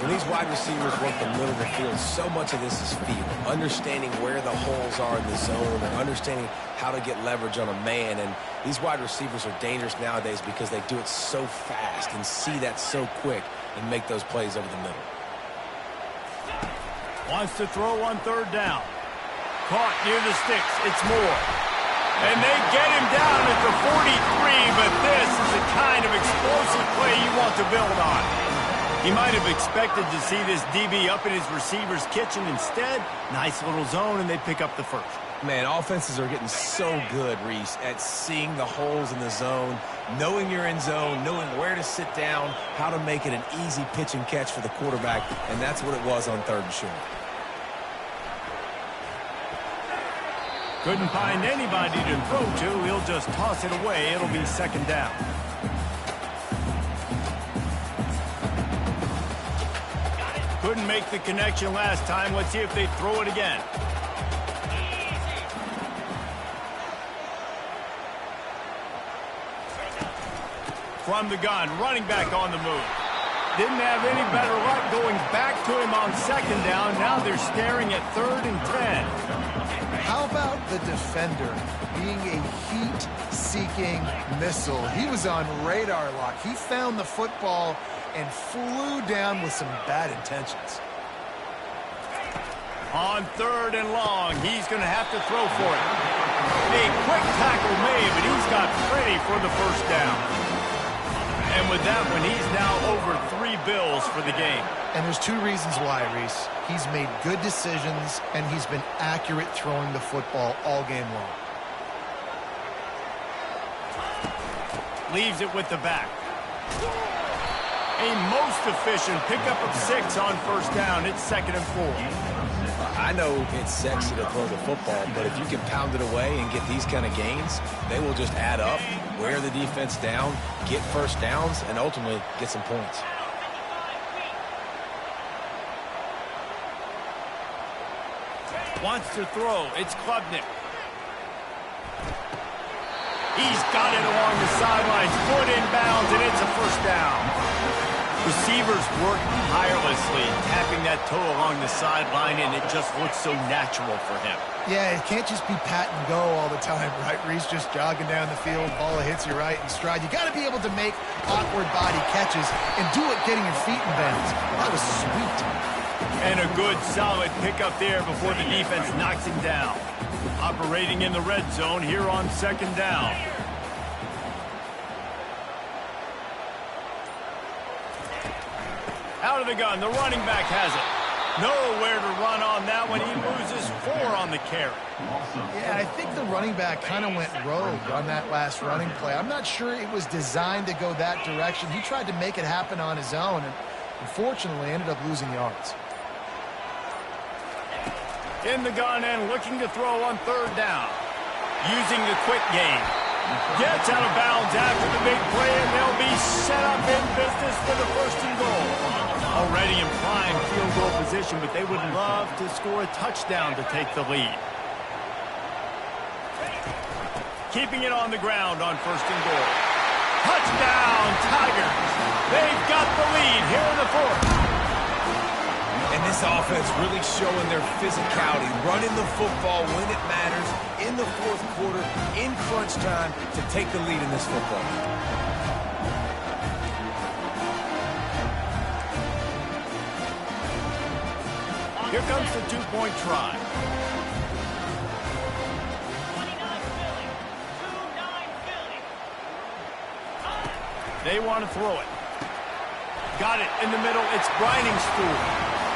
When these wide receivers work the middle of the field, so much of this is feel. Understanding where the holes are in the zone and understanding how to get leverage on a man. And these wide receivers are dangerous nowadays because they do it so fast and see that so quick and make those plays over the middle. Wants to throw on 3rd down. Caught near the sticks. It's Moore. And they get him down at the 43, but this is the kind of explosive play you want to build on. He might have expected to see this DB up in his receiver's kitchen. Instead, nice little zone, and they pick up the first. Man, offenses are getting so good, Reese, at seeing the holes in the zone, knowing you're in zone, knowing where to sit down, how to make it an easy pitch and catch for the quarterback, and that's what it was on 3rd and short. Couldn't find anybody to throw to. He'll just toss it away. It'll be 2nd down. Couldn't make the connection last time. Let's see if they throw it again. From the gun, running back on the move. Didn't have any better luck going back to him on 2nd down. Now they're staring at 3rd and 10. How about the defender being a heat-seeking missile? He was on radar lock. He found the football and flew down with some bad intentions. On 3rd and long, he's going to have to throw for it. A quick tackle made, but he's got plenty for the first down. And with that one, he's now over 3 bills for the game. And there's 2 reasons why, Reese. He's made good decisions, and he's been accurate throwing the football all game long. Leaves it with the back. A most efficient pickup of 6 on first down. It's 2nd and 4. I know it's sexy to throw the football, but if you can pound it away and get these kind of gains, they will just add up, wear the defense down, get first downs, and ultimately get some points. Wants to throw. It's Klubnik. He's got it along the sidelines. Foot inbounds, and it's a first down. Receivers work tirelessly, tapping that toe along the sideline, and it just looks so natural for him. Yeah, it can't just be pat and go all the time, right? Reese just jogging down the field, ball hits you right in stride. You got to be able to make awkward body catches and do it getting your feet in bounds. That was sweet. And a good, solid pickup there before the defense knocks him down. Operating in the red zone here on 2nd down. Out of the gun, the running back has it. Nowhere to run on that one. He loses 4 on the carry. Yeah, I think the running back kind of went rogue on that last running play. I'm not sure it was designed to go that direction. He tried to make it happen on his own, and unfortunately ended up losing yards. In the gun and looking to throw on 3rd down. Using the quick game. Gets out of bounds after the big play, and they'll be set up in business for the 1st and goal. Already in prime field goal position, but they would love to score a touchdown to take the lead. Keeping it on the ground on 1st and goal. Touchdown, Tigers! They've got the lead here in the 4th. And this offense really showing their physicality, running the football when it matters, in the 4th quarter, in crunch time, to take the lead in this football. Here comes the 2-point try. They want to throw it. Got it in the middle. It's Briningstool.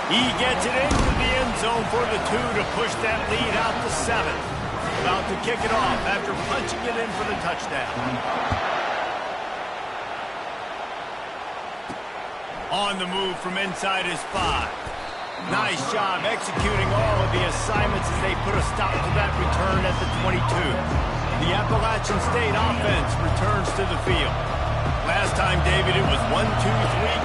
He gets it into the end zone for the 2 to push that lead out to 7. About to kick it off after punching it in for the touchdown. On the move from inside his 5. Nice job executing all of the assignments as they put a stop to that return at the 22. The Appalachian State offense returns to the field. Last time, David, it was 1-2-3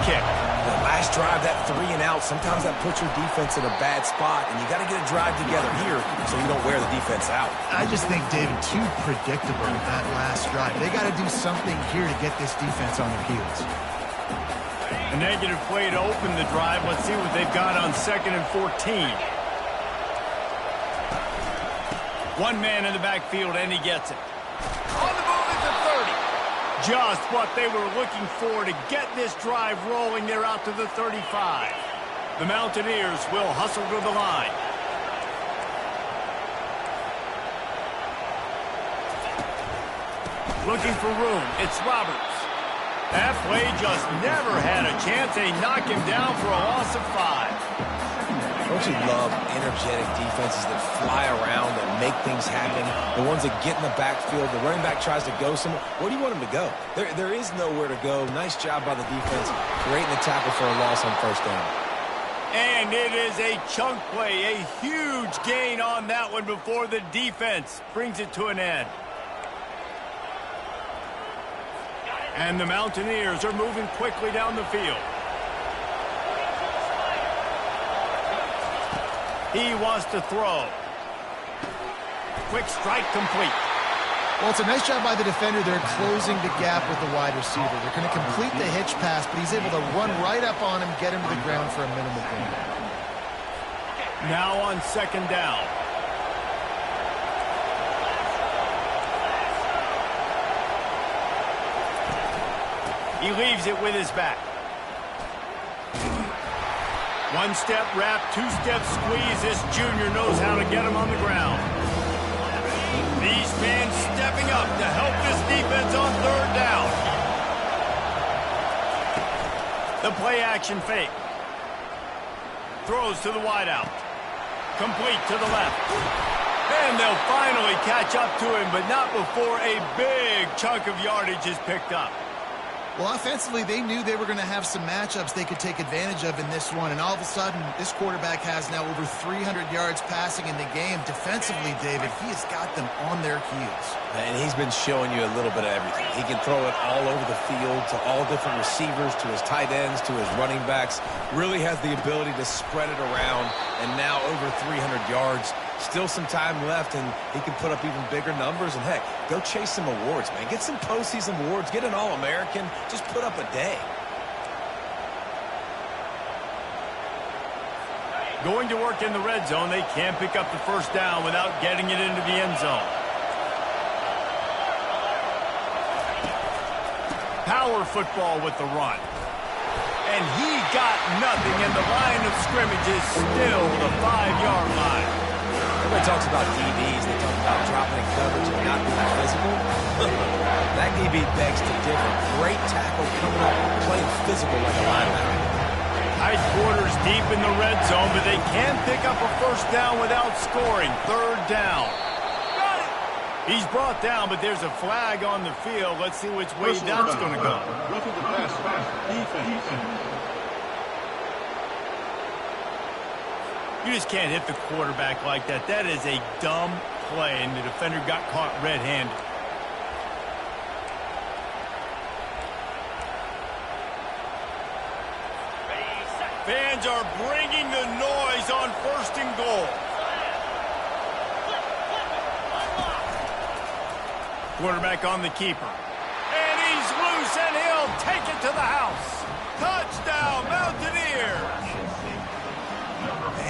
kick. The last drive, that 3 and out, sometimes that puts your defense in a bad spot, and you got to get a drive together here so you don't wear the defense out. I just think, David, too predictable with that last drive. They got to do something here to get this defense on their heels. A negative play to open the drive. Let's see what they've got on 2nd and 14. One man in the backfield, and he gets it. On the move at the 30. Just what they were looking for to get this drive rolling. They're out to the 35. The Mountaineers will hustle to the line. Looking for room. It's Roberts. That play just never had a chance. They knock him down for a loss of 5. Don't you love energetic defenses that fly around and make things happen? The ones that get in the backfield, the running back tries to go somewhere. Where do you want him to go? There is nowhere to go. Nice job by the defense, creating the tackle for a loss on 1st down. And it is a chunk play, a huge gain on that one before the defense brings it to an end. And the Mountaineers are moving quickly down the field. He wants to throw. Quick strike complete. Well, it's a nice job by the defender. They're closing the gap with the wide receiver. They're going to complete the hitch pass, but he's able to run right up on him, get him to the ground for a minimal gain. Now on 2nd down. He leaves it with his back. One-step wrap, two-step squeeze. This junior knows how to get him on the ground. These fans stepping up to help this defense on third down. The play-action fake. Throws to the wideout. Complete to the left. And they'll finally catch up to him, but not before a big chunk of yardage is picked up. Well, offensively, they knew they were going to have some matchups they could take advantage of in this one, and all of a sudden, this quarterback has now over 300 yards passing in the game. Defensively, David, he has got them on their heels. And he's been showing you a little bit of everything. He can throw it all over the field to all different receivers, to his tight ends, to his running backs. Really has the ability to spread it around, and now over 300 yards. Still some time left, and he can put up even bigger numbers. And, heck, go chase some awards, man. Get some postseason awards. Get an All-American. Just put up a day. Going to work in the red zone. They can't pick up the first down without getting it into the end zone. Power football with the run. And he got nothing, and the line of scrimmage is still the 5-yard line. Everybody talks about DBs. They talk about dropping in coverage and not being physical. That DB begs to differ. Great tackle coming up, playing physical like a linebacker. Tight quarters deep in the red zone, but they can pick up a first down without scoring. Third down. He's brought down, but there's a flag on the field. Let's see which way that's going to go. Roughing the pass. Defense. You just can't hit the quarterback like that. That is a dumb play, and the defender got caught red-handed. Fans are bringing the noise on first and goal. Quarterback on the keeper. And he's loose, and he'll take it to the house. Touchdown, Mountaineers!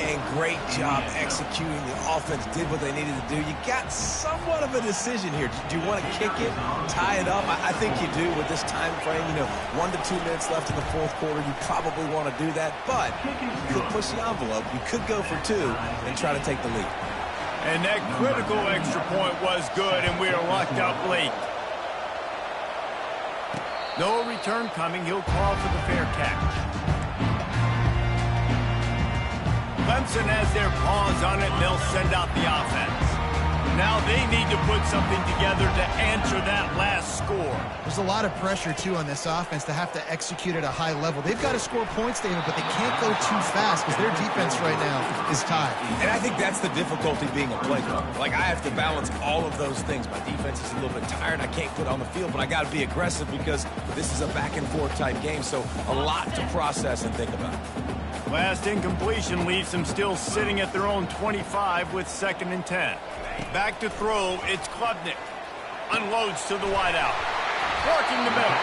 And great job executing. The offense did what they needed to do. You got somewhat of a decision here. Do you want to kick it, tie it up? I think you do with this time frame. 1 to 2 minutes left in the fourth quarter. You probably want to do that, but you could push the envelope. You could go for 2 and try to take the lead. And that critical extra point was good, and we are locked up late. No return coming. He'll call for the fair catch. Clemson has their paws on it, and they'll send out the offense. Now they need to put something together to answer that last score. There's a lot of pressure, too, on this offense to have to execute at a high level. They've got to score points, David, but they can't go too fast because their defense right now is tied. And I think that's the difficulty being a play caller. Like, I have to balance all of those things. My defense is a little bit tired. I can't put on the field, but I got to be aggressive because this is a back-and-forth type game, so a lot to process and think about. Last incompletion leaves them still sitting at their own 25 with 2nd and 10. Back to throw, it's Klubnik. Unloads to the wideout. Working the middle.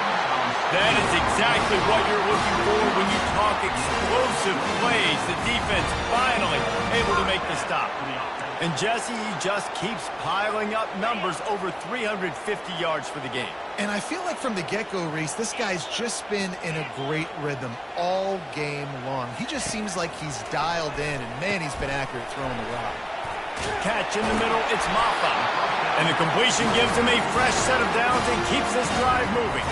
That is exactly what you're looking for when you talk explosive plays. The defense finally able to make the stop. And Jesse, he just keeps piling up numbers, over 350 yards for the game. And I feel like from the get-go, Reese, this guy's just been in a great rhythm all game long. He just seems like he's dialed in, and, man, he's been accurate throwing the rock. Catch in the middle, it's Maffa. And the completion gives him a fresh set of downs and keeps this drive moving.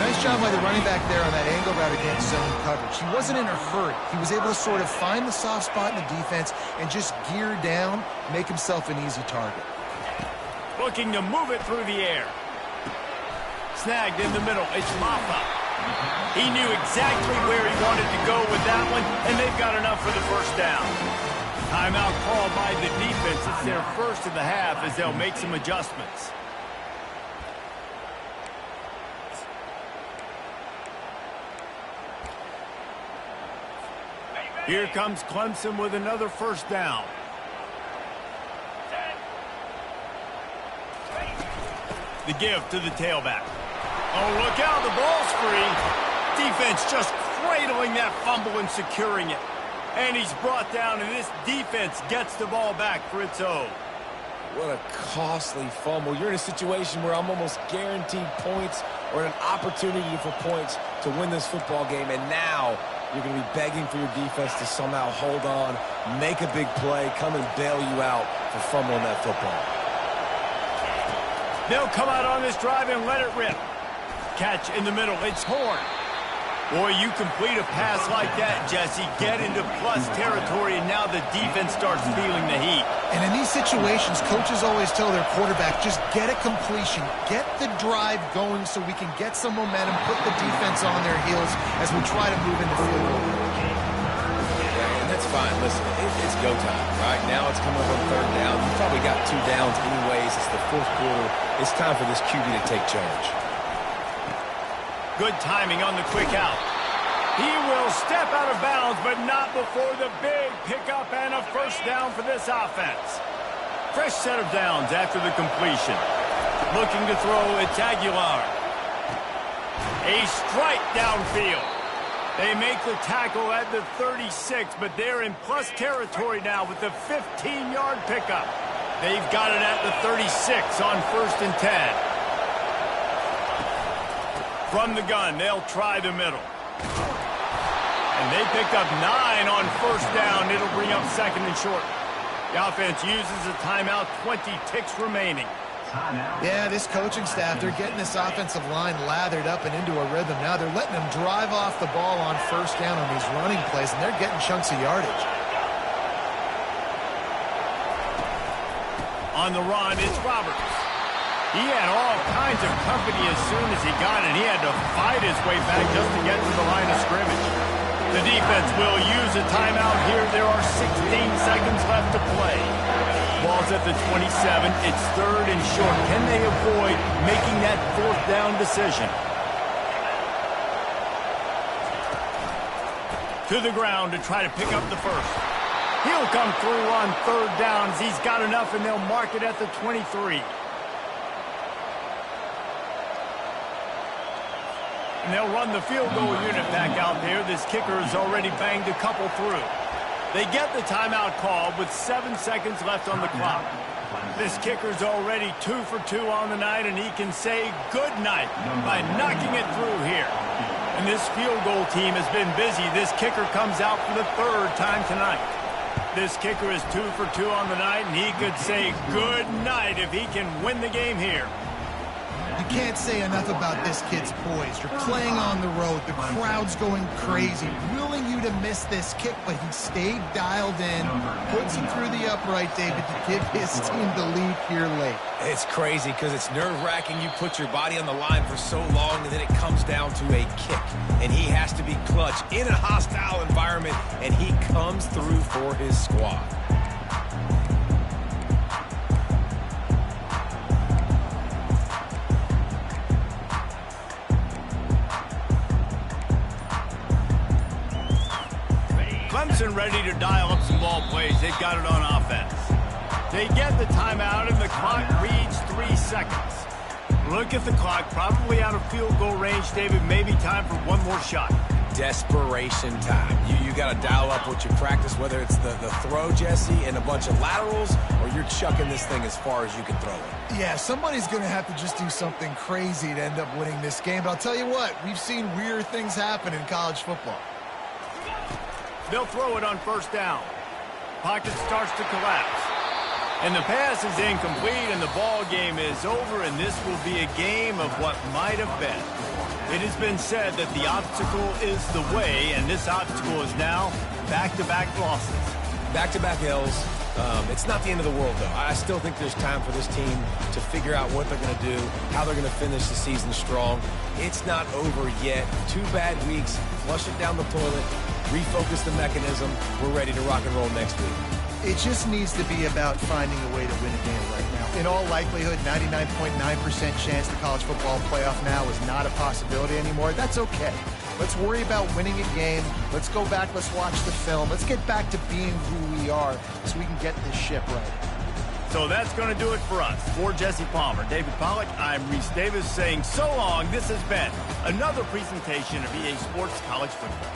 Nice job by the running back there on that angle route against zone coverage. He wasn't in a hurry. He was able to sort of find the soft spot in the defense and just gear down, make himself an easy target. Looking to move it through the air. Snagged in the middle, it's Maffa. He knew exactly where he wanted to go with that one, and they've got enough for the first down. Timeout called by the defense. It's their first of the half as they'll make some adjustments. Here comes Clemson with another first down. The give to the tailback. Oh, look out, the ball's free. Defense just cradling that fumble and securing it. And he's brought down, and this defense gets the ball back for its own. What a costly fumble. You're in a situation where I'm almost guaranteed points or an opportunity for points to win this football game, and now you're going to be begging for your defense to somehow hold on, make a big play, come and bail you out for fumbling that football. They'll come out on this drive and let it rip. Catch in the middle. It's Horn. Boy, you complete a pass like that, Jesse, get into plus territory, and now the defense starts feeling the heat. And in these situations, coaches always tell their quarterback, just get a completion, get the drive going so we can get some momentum, put the defense on their heels as we try to move into field goal. Yeah, and that's fine. Listen, it's go time, right? Now it's coming up on third down. You probably got 2 downs anyways. It's the fourth quarter. It's time for this QB to take charge. Good timing on the quick out. He will step out of bounds, but not before the big pickup and a first down for this offense. Fresh set of downs after the completion. Looking to throw, it's Aguilar. A strike downfield. They make the tackle at the 36, but they're in plus territory now with the 15-yard pickup. They've got it at the 36 on 1st and 10. From the gun, they'll try the middle. And they pick up 9 on 1st down. It'll bring up 2nd and short. The offense uses a timeout, 20 ticks remaining. Yeah, this coaching staff, they're getting this offensive line lathered up and into a rhythm. Now they're letting them drive off the ball on 1st down on these running plays, and they're getting chunks of yardage. On the run, it's Roberts. He had all kinds of company as soon as he got it. He had to fight his way back just to get to the line of scrimmage. The defense will use a timeout here. There are 16 seconds left to play. Ball's at the 27. It's 3rd and short. Can they avoid making that 4th down decision? To the ground to try to pick up the first. He'll come through on 3rd downs. He's got enough, and they'll mark it at the 23. And they'll run the field goal unit back out there. This kicker has already banged a couple through. They get the timeout called with 7 seconds left on the clock. This kicker's already 2 for 2 on the night, and he can say good night by knocking it through here. And this field goal team has been busy. This kicker comes out for the 3rd time tonight. This kicker is 2 for 2 on the night, and he could say good night if he can win the game here. You can't say enough about this kid's poise. You're playing on the road. The crowd's going crazy, willing you to miss this kick, but he stayed dialed in, puts it through the upright, David, to give his team the lead here late. It's crazy because it's nerve-wracking. You put your body on the line for so long, and then it comes down to a kick. And he has to be clutch in a hostile environment, and he comes through for his squad. Clemson ready to dial up some ball plays. They've got it on offense. They get the timeout, and the clock reads 3 seconds. Look at the clock. Probably out of field goal range, David. Maybe time for one more shot. Desperation time. You got to dial up what you practice, whether it's the throw, Jesse, and a bunch of laterals, or you're chucking this thing as far as you can throw it. Yeah, somebody's going to have to just do something crazy to end up winning this game. But I'll tell you what, we've seen weird things happen in college football. They'll throw it on 1st down. Pocket starts to collapse. And the pass is incomplete, and the ball game is over, and this will be a game of what might have been. It has been said that the obstacle is the way, and this obstacle is now back-to-back losses. Back-to-back L's. It's not the end of the world, though. I still think there's time for this team to figure out what they're going to do, how they're going to finish the season strong. It's not over yet. 2 bad weeks. Flush it down the toilet. Refocus the mechanism. We're ready to rock and roll next week. It just needs to be about finding a way to win a game right now. In all likelihood, 99.9% chance the college football playoff now is not a possibility anymore. That's okay. Let's worry about winning a game. Let's go back. Let's watch the film. Let's get back to being who we are so we can get this ship right. So that's going to do it for us. For Jesse Palmer, David Pollack, I'm Reese Davis saying so long. This has been another presentation of EA Sports College Football.